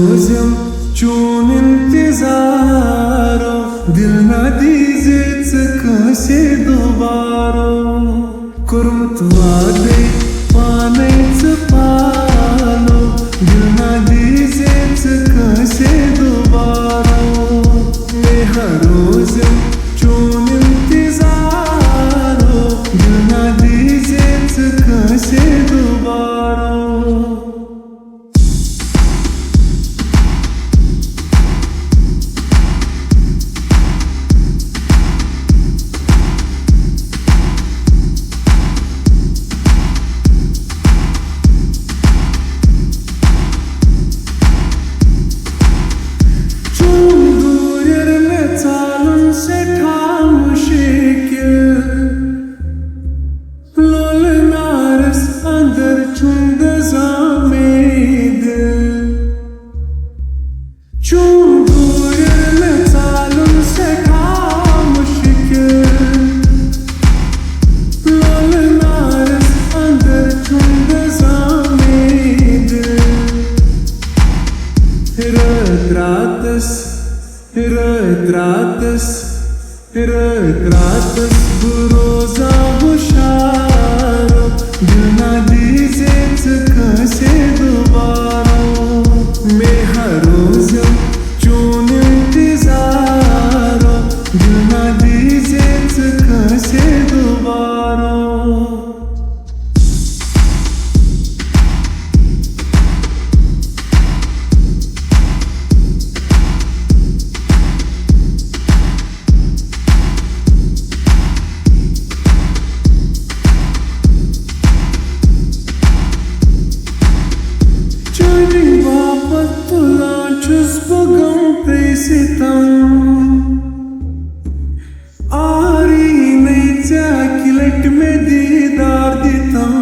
Rossum चून इंतजारो दिल ना दीजेच कसे दुबारो कुर्मत वादे पानेच पालो दिल ना दीजेच कसे दुबारो मैं हर रोजम चून इंतजारो दिल ना दीजेच कसे दुबारो Ratas buroza husharo दिल ना दीजेच कसे दुबारो मैं हर रोजम चून इंतजारो दिल ना दीजेच कसे दुबारो आरी नईच्या किलट में दीदार दितम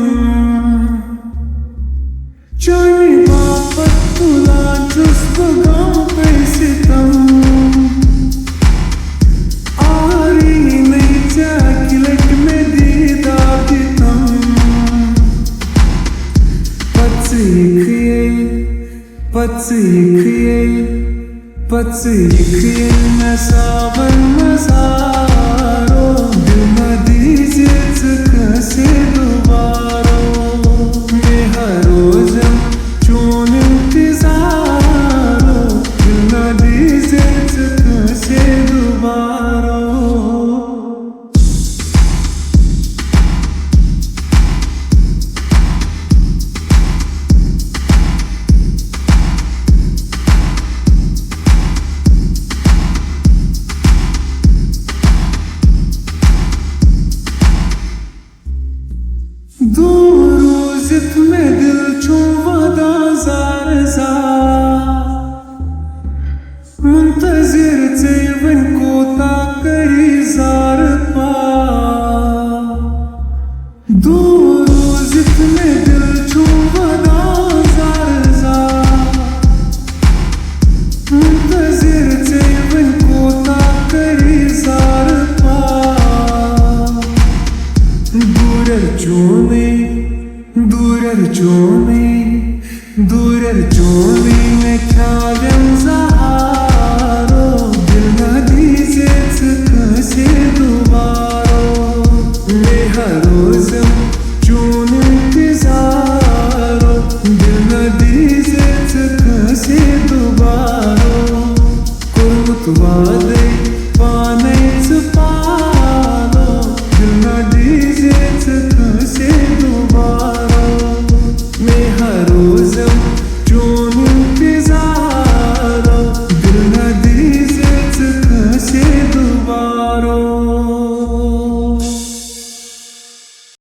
चाणी बापत तुला चुस बघम पैसितम आरी नईच्या किलट में दीदार दितम पत्सिखिये न सावन मसारो दिल ना दीजेच कसे दुबारो मैं हर रोजम चून इंतजारो दिल ना दीजेच कसे दुबारो रोजित में दिल चुवदा जार जा मुंतजिर चेवन कोता करी जार पा दो रोजित में दिल चुवदा जार जा मुंतजिर चेवन कोता करी जार पा दूरर चोने में ख्यालम ज़हारो दिल ना दीजेच कसे दुबारो मैं हर रोजम चून इंतजारो दिल ना दीजेच कसे दुबारो कुर्मत वादे